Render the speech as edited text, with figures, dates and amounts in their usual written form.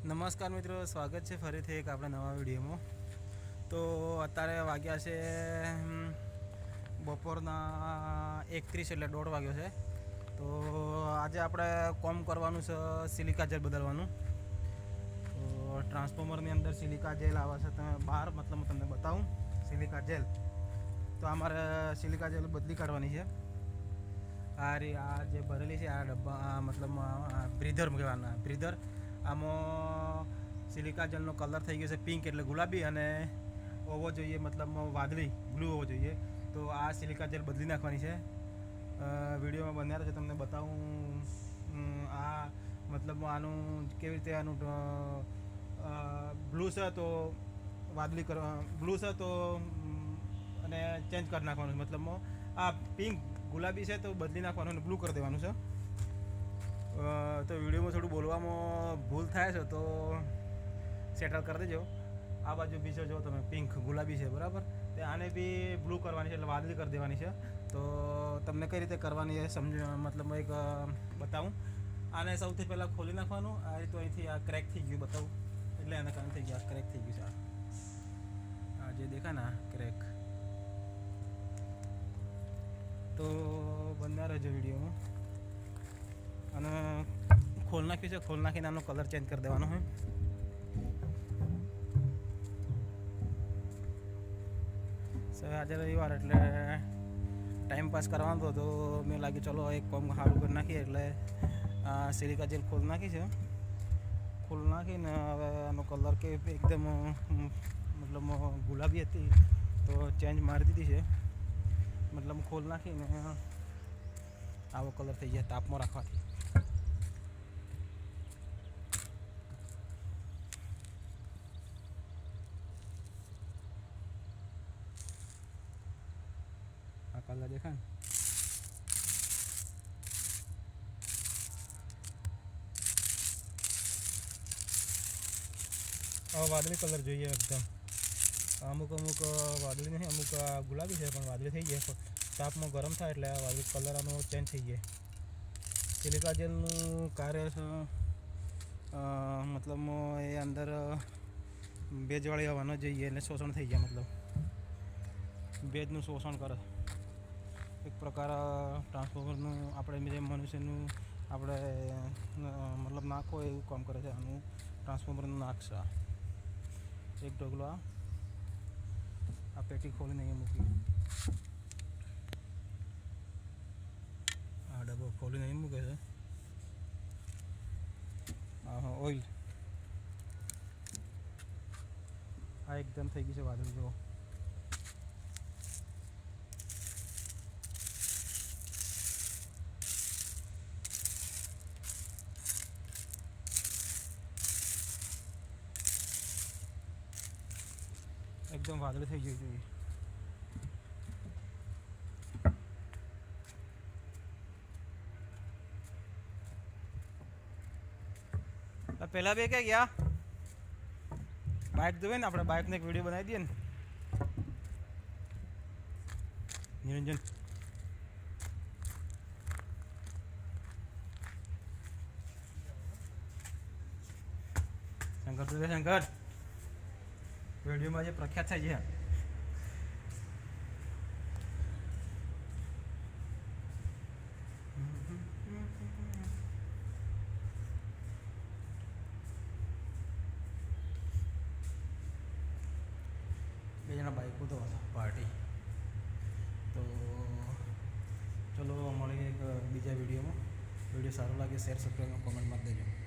નમસ્કાર મિત્રો, સ્વાગત છે ફરીથી એક આપણા નવા વિડીયોમાં. તો અત્યારે વાગ્યા છે બપોરના 1:30 એટલે 1:30 વાગ્યો છે. તો આજે આપણે કોમ કરવાનું છે, સિલિકા જેલ બદલવાનું. તો ટ્રાન્સફોર્મરની અંદર સિલિકા જેલ આવે છે, તમે બહાર મતલબ હું તમને બતાવું સિલિકા જેલ. તો અમારે સિલિકા જેલ બદલી કાઢવાની છે. આ જે ભરેલી છે આ ડબ્બા, મતલબ બ્રીધર કહેવાના બ્રીધર. આમાં સિલિકા જેલનો કલર થઈ ગયો છે પિંક એટલે ગુલાબી, અને હોવો જોઈએ મતલબ વાદળી બ્લુ હોવો જોઈએ. તો આ સિલિકા જેલ બદલી નાખવાની છે. વિડીયોમાં બન્યા રહેશે, તમને બતાવું આ મતલબ આનું કેવી રીતે આનું બ્લુ છે તો વાદળી કરવા, બ્લુ છે તો અને ચેન્જ કરી નાખવાનું. મતલબ આ પિંક ગુલાબી છે તો બદલી નાખવાનું અને બ્લુ કરી દેવાનું છે. તો વિડીયોમાં થોડું બોલવામાં ભૂલ થાય છે તો સેટલ કરી દેજો. આ બાજુ બીજો જો તમે પિંક ગુલાબી છે બરાબર, તે આને બી બ્લુ કરવાની છે એટલે વાદળી કરી દેવાની છે. તો તમને કઈ રીતે કરવાની છે મતલબ એક બતાવું. આને સૌથી પહેલાં ખોલી નાખવાનું. આ રીતે અહીંથી આ ક્રેક થઈ ગયું બતાવું, એટલે એના કારણે થઈ ગયા ક્રેક થઈ ગયું છે. આ જે દેખાય ને ક્રેક, તો બન્યા રહેજો વિડીયોમાં. અને ખોલ નાખ્યું છે, ખોલ નાખીને આનો કલર ચેન્જ કરી દેવાનો હોય. આજે રવિવાર એટલે ટાઈમ પાસ કરવાનો હતો, તો મેં લાગ્યું ચલો એક કામ સારું કરી નાખીએ. એટલે આ સિલિકા જેલ ખોલ નાખી છે. ખોલ નાખીને હવે આનો કલર કે એકદમ મતલબ ગુલાબી હતી તો ચેન્જ મારી દીધી છે. મતલબ ખોલ નાખીને આવો કલર થઈ જાય તાપમાં રાખવાથી. આ કલર દેખાય ને, આ વાદળી કલર જોઈએ એકદમ. અમુક વાદળી નહીં, અમુક ગુલાબી છે પણ વાદળી થઈ જાય. તાપમાં ગરમ થાય એટલે આ વાદળી કલર આનો ચેન્જ થઈ જાય. સિલિકા જેલનું કાર્ય છે મતલબ એ અંદર ભેજવાળી હવા ન જઈએ એટલે શોષણ થઈ જાય. મતલબ ભેજનું શોષણ કરે. એક પ્રકાર ટ્રાન્સફોર્મરનું આપણે જે મનુષ્યનું આપણે મતલબ નાક હોય એવું કામ કરે છે. આનું ટ્રાન્સફોર્મરનું નાક છે. એક ઢગલો આ પેટી ખોલીને અહીંયા મૂકી, આ ડબ્બો ખોલીને અહીં મૂકે છે. ઓઇલ આ એકદમ થઈ ગઈ છે વાદળી જો. એકદમ વાદળી થઈ ગઈ જોઈએ. પહેલાં બે ક્યાં ગયા? બાઇક જોવે ને, આપણે બાઇકને એક વિડીયો બનાવી દઈએ ને. નિરંજન શંકર તું શંકર વિડીયોમાં જે પ્રખ્યાત થાય છે. બે જણા બાઇકો તો પાર્ટી. તો ચલો મળીએ એક બીજા વિડીયોમાં. વિડીયો સારો લાગે શેર, સબસ્ક્રાઈબ, કોમેન્ટ મારી દેજો.